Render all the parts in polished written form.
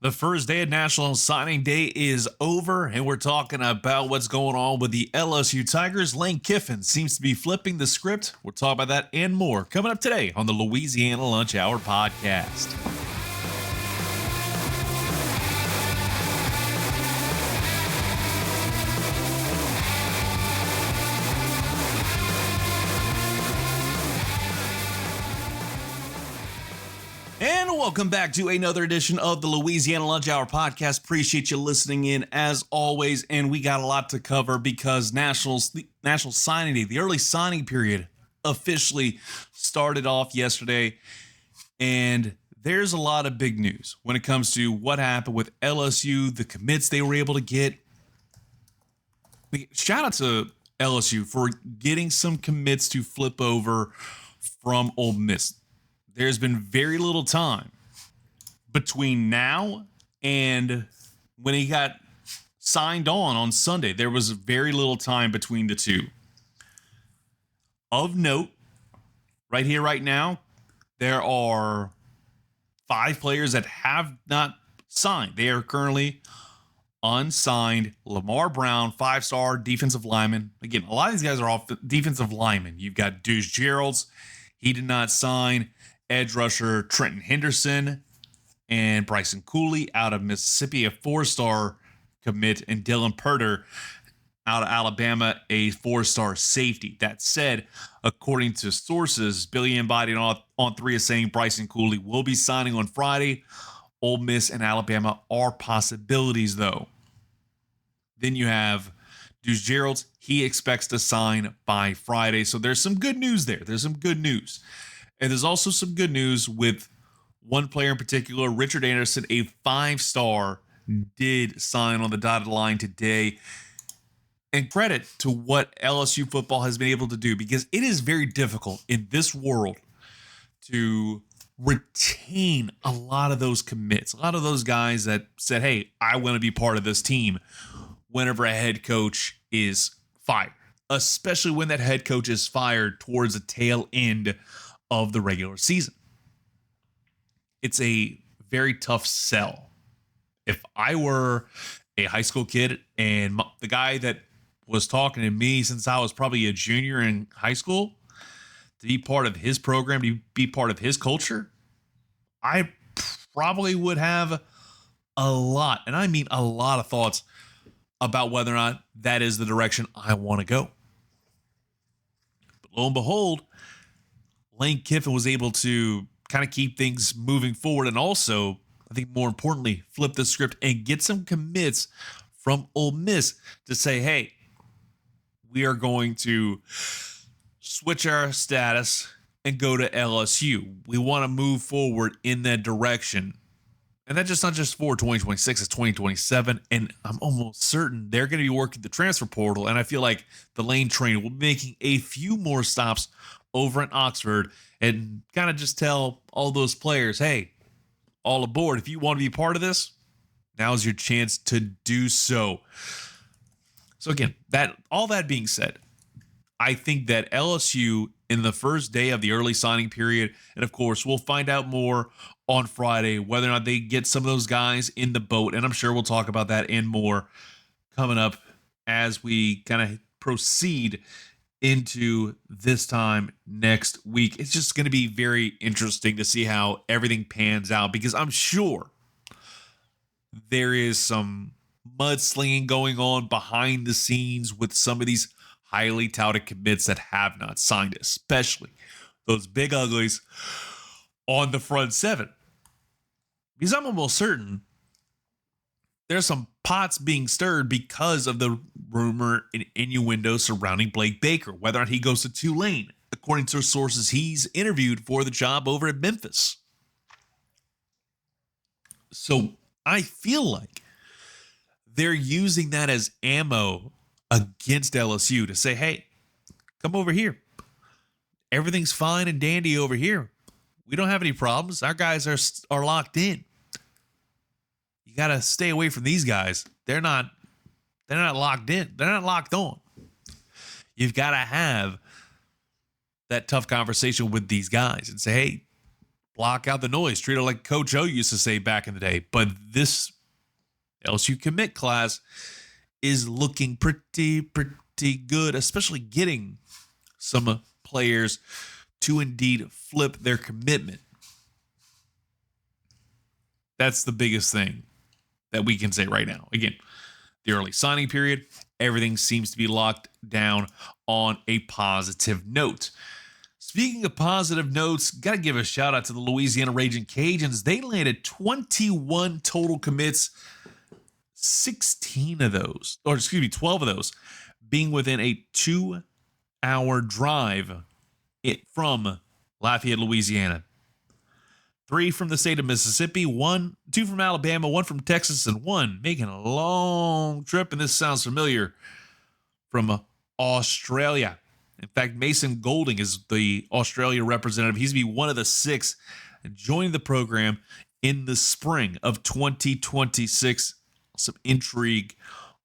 The first day of National Signing Day is over, and we're talking about what's going on with the LSU Tigers. Lane Kiffin seems to be flipping the script. We'll talk about that and more coming up today on the Louisiana Lunch Hour podcast. And welcome back to another edition of the Louisiana Lunch Hour podcast. Appreciate you listening in as always. And we got a lot to cover because National Signing Day, the early signing period, officially started off yesterday. And there's a lot of big news when it comes to what happened with LSU, the commits they were able to get. Shout out to LSU for getting some commits to flip over from Ole Miss. There's been very little time between now and when he got signed on Sunday. There was very little time between the two. Of note, right here, right now, there are 5 players that have not signed. They are currently unsigned. Lamar Brown, 5-star defensive lineman. Again, a lot of these guys are off defensive linemen. You've got Deuce Geralds. He did not sign. Edge rusher Trenton Henderson and Bryson Cooley out of Mississippi, a 4-star commit, and Dylan Purter out of Alabama, a 4-star safety. That said, according to sources, Billy Embodied on 3 is saying Bryson Cooley will be signing on Friday. Ole Miss and Alabama are possibilities, though. Then you have Deuce Geralds. He expects to sign by Friday. So there's some good news there. There's some good news. And there's also some good news with one player in particular, Richard Anderson, a 5-star, did sign on the dotted line today. And credit to what LSU football has been able to do, because it is very difficult in this world to retain a lot of those commits, a lot of those guys that said, hey, I want to be part of this team whenever a head coach is fired, especially when that head coach is fired towards the tail end of the regular season. It's a very tough sell. If I were a high school kid and the guy that was talking to me since I was probably a junior in high school, to be part of his program, to be part of his culture, I probably would have a lot, and I mean a lot of thoughts about whether or not that is the direction I want to go. But lo and behold, Lane Kiffin was able to kind of keep things moving forward and also, I think more importantly, flip the script and get some commits from Ole Miss to say, hey, we are going to switch our status and go to LSU. We want to move forward in that direction. And that's just not just for 2026, it's 2027. And I'm almost certain they're going to be working the transfer portal. And I feel like the Lane train will be making a few more stops over in Oxford and kind of just tell all those players, hey, all aboard. If you want to be part of this, now's your chance to do so. So again, all that being said, I think that LSU in the first day of the early signing period, and of course, we'll find out more on Friday, whether or not they get some of those guys in the boat. And I'm sure we'll talk about that and more coming up as we kind of proceed into this time next week. It's just going to be very interesting to see how everything pans out, because I'm sure there is some mudslinging going on behind the scenes with some of these highly touted commits that have not signed, especially those big uglies on the front 7. Because I'm almost certain there's some pots being stirred because of the rumor and innuendo surrounding Blake Baker, whether or not he goes to Tulane. According to sources, he's interviewed for the job over at Memphis. So I feel like they're using that as ammo against LSU to say, hey, come over here. Everything's fine and dandy over here. We don't have any problems. Our guys are locked in. You got to stay away from these guys. They're not locked in. They're not locked on. You've got to have that tough conversation with these guys and say, hey, block out the noise, treat it like Coach O used to say back in the day. But this LSU commit class is looking pretty good, especially getting some players to indeed flip their commitment. That's the biggest thing that we can say right now. Again, the early signing period, everything seems to be locked down on a positive note. Speaking of positive notes, got to give a shout out to the Louisiana Raging Cajuns. They landed 21 total commits, 12 of those being within a 2-hour drive from Lafayette, Louisiana. 3 from the state of Mississippi, 2 from Alabama, 1 from Texas, and 1 making a long trip, and this sounds familiar, from Australia. In fact, Mason Golding is the Australia representative. He's going to be one of the 6 joining the program in the spring of 2026. Some intrigue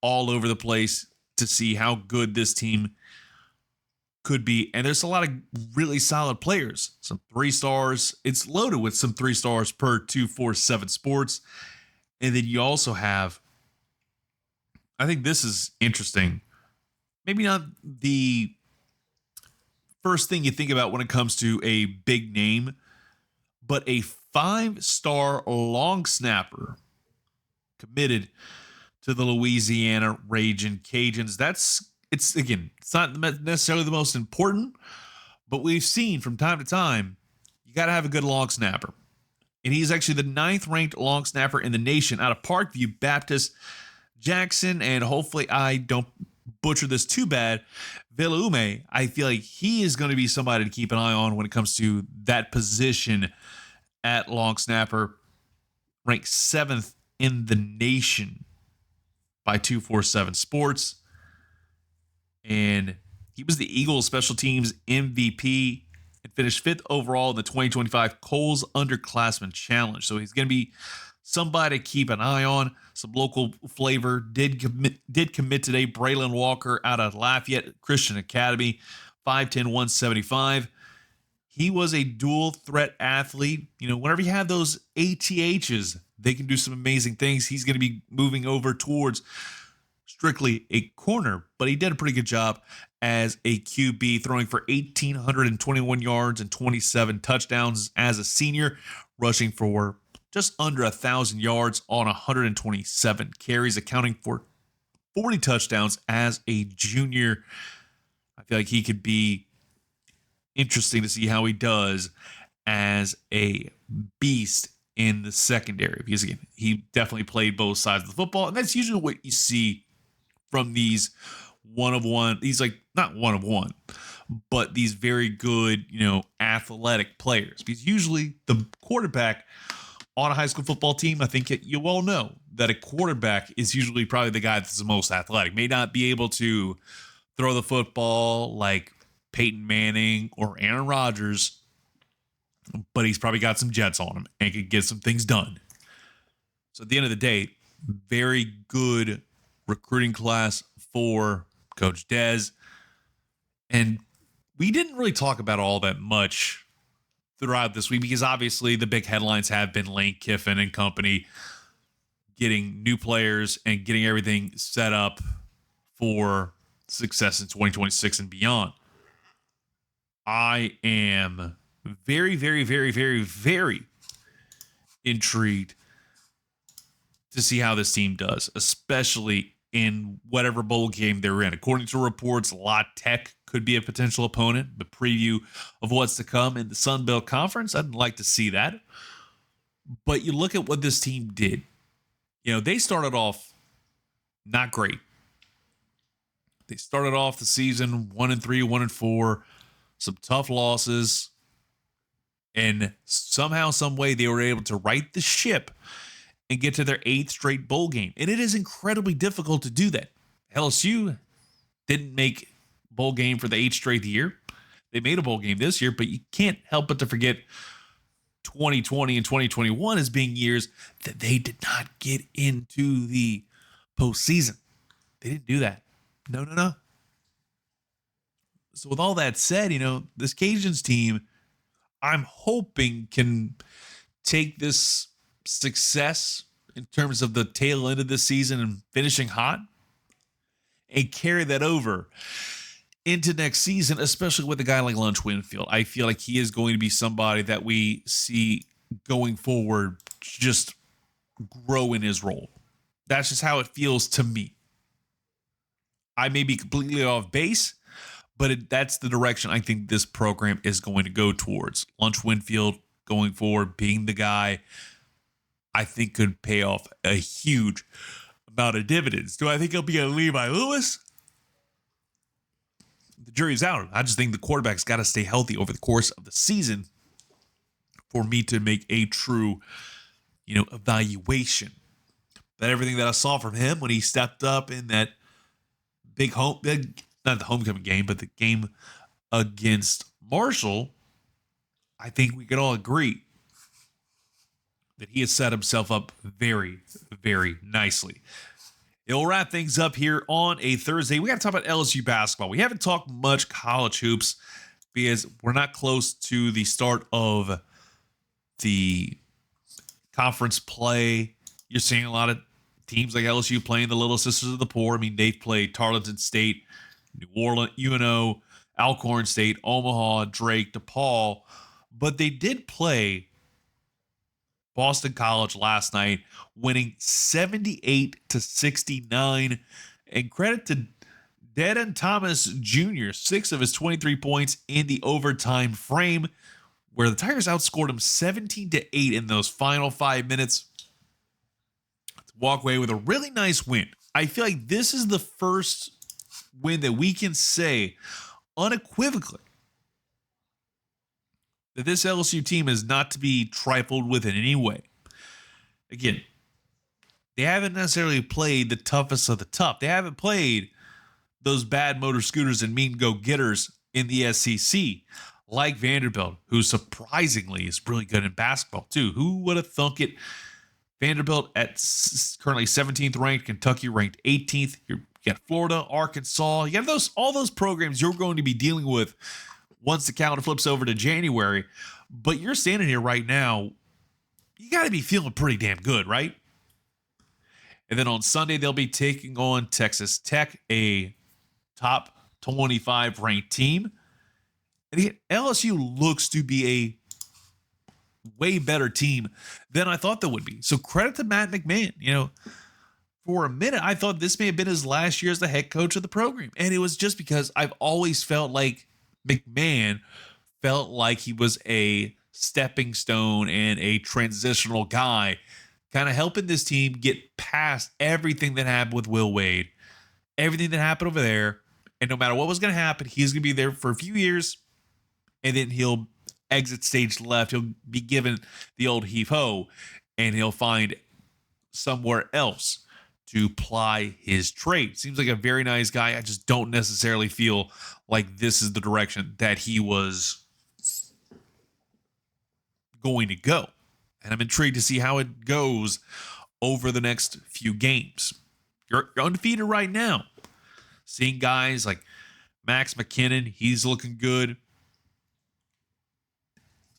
all over the place to see how good this team could be. And there's a lot of really solid players. Some 3 stars. It's loaded with some 3 stars per 247 Sports. And then you also have, I think this is interesting, maybe not the first thing you think about when it comes to a big name, but a 5-star long snapper committed to the Louisiana Raging Cajuns. It's not necessarily the most important, but we've seen from time to time, you got to have a good long snapper. And he's actually the 9th ranked long snapper in the nation out of Parkview Baptist Jackson. And hopefully I don't butcher this too bad. Vilaume, I feel like he is going to be somebody to keep an eye on when it comes to that position at long snapper. Ranked 7th in the nation by 247 Sports. And he was the Eagles special teams MVP and finished 5th overall in the 2025 Coles Underclassmen Challenge. So he's going to be somebody to keep an eye on. Some local flavor did commit today. Braylon Walker out of Lafayette Christian Academy, 5'10", 175. He was a dual threat athlete. You know, whenever you have those ATHs, they can do some amazing things. He's going to be moving over towards strictly a corner, but he did a pretty good job as a QB, throwing for 1,821 yards and 27 touchdowns as a senior, rushing for just under 1,000 yards on 127 carries, accounting for 40 touchdowns as a junior. I feel like he could be interesting to see how he does as a beast in the secondary, because again, he definitely played both sides of the football, and that's usually what you see from these not one of one, but these very good, athletic players. Because usually the quarterback on a high school football team, I think you all know that a quarterback is usually probably the guy that's the most athletic. May not be able to throw the football like Peyton Manning or Aaron Rodgers, but he's probably got some jets on him and can get some things done. So at the end of the day, very good recruiting class for Coach Dez. And we didn't really talk about all that much throughout this week, because obviously the big headlines have been Lane Kiffin and company getting new players and getting everything set up for success in 2026 and beyond. I am very, very, very, very, very intrigued to see how this team does, especially in whatever bowl game they're in. According to reports, La Tech could be a potential opponent. The preview of what's to come in the Sun Belt Conference, I'd like to see that. But you look at what this team did. They started off not great. They started off the season 1-3, 1-4, some tough losses, and somehow, some way, they were able to right the ship and get to their 8th straight bowl game. And it is incredibly difficult to do that. LSU didn't make bowl game for the 8th straight year. They made a bowl game this year, but you can't help but to forget 2020 and 2021 as being years that they did not get into the postseason. They didn't do that. No. So with all that said, this Cajuns team, I'm hoping can take this success in terms of the tail end of this season and finishing hot and carry that over into next season, especially with a guy like Lunch Winfield. I feel like he is going to be somebody that we see going forward just grow in his role. That's just how it feels to me. I may be completely off base, but that's the direction I think this program is going to go towards. Lunch Winfield going forward, being the guy I think could pay off a huge amount of dividends. Do I think he'll be a Levi Lewis? The jury's out. I just think the quarterback's got to stay healthy over the course of the season for me to make a true, evaluation. But everything that I saw from him when he stepped up in that not the homecoming game, but the game against Marshall, I think we could all agree that he has set himself up very, very nicely. It'll wrap things up here on a Thursday. We got to talk about LSU basketball. We haven't talked much college hoops because we're not close to the start of the conference play. You're seeing a lot of teams like LSU playing the Little Sisters of the Poor. I mean, they've played Tarleton State, New Orleans, UNO, Alcorn State, Omaha, Drake, DePaul. But they did play Boston College last night, winning 78-69. And credit to Dedan Thomas Jr., 6 of his 23 points in the overtime frame, where the Tigers outscored him 17-8 in those final 5 minutes to walk away with a really nice win. I feel like this is the first win that we can say unequivocally that this LSU team is not to be trifled with in any way. Again, they haven't necessarily played the toughest of the tough. They haven't played those bad motor scooters and mean go-getters in the SEC, like Vanderbilt, who surprisingly is really good in basketball too. Who would have thunk it? Vanderbilt at currently 17th ranked, Kentucky ranked 18th. You got Florida, Arkansas. You got all those programs you're going to be dealing with once the calendar flips over to January. But you're standing here right now, you got to be feeling pretty damn good, right? And then on Sunday, they'll be taking on Texas Tech, a top 25 ranked team. And again, LSU looks to be a way better team than I thought they would be. So credit to Matt McMahon. For a minute, I thought this may have been his last year as the head coach of the program. And it was just because I've always felt like McMahon felt like he was a stepping stone and a transitional guy, kind of helping this team get past everything that happened with Will Wade, everything that happened over there. And no matter what was going to happen, he's going to be there for a few years, and then he'll exit stage left. He'll be given the old heave-ho, and he'll find somewhere else to ply his trade. Seems like a very nice guy. I just don't necessarily feel like this is the direction that he was going to go. And I'm intrigued to see how it goes over the next few games. You're undefeated right now. Seeing guys like Max McKinnon, he's looking good.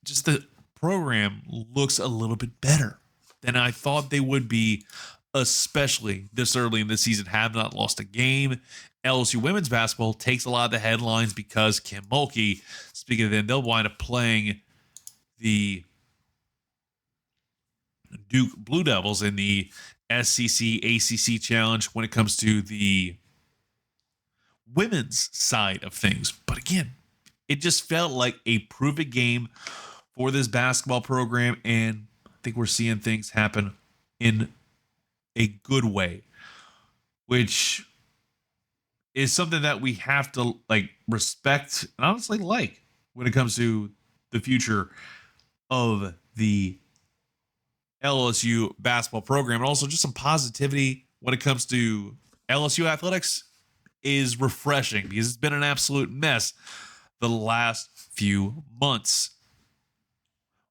Just the program looks a little bit better than I thought they would be, especially this early in the season, have not lost a game. LSU women's basketball takes a lot of the headlines because Kim Mulkey, speaking of them, they'll wind up playing the Duke Blue Devils in the SEC ACC Challenge when it comes to the women's side of things. But again, it just felt like a prove-it game for this basketball program, and I think we're seeing things happen in a good way, which is something that we have to respect and honestly when it comes to the future of the LSU basketball program, and also just some positivity when it comes to LSU athletics is refreshing because it's been an absolute mess the last few months.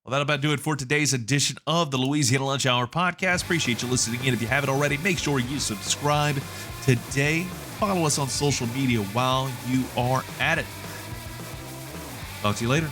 Well, that'll about do it for today's edition of the Louisiana Lunch Hour podcast. Appreciate you listening in. If you haven't already, make sure you subscribe today. Follow us on social media while you are at it. Talk to you later.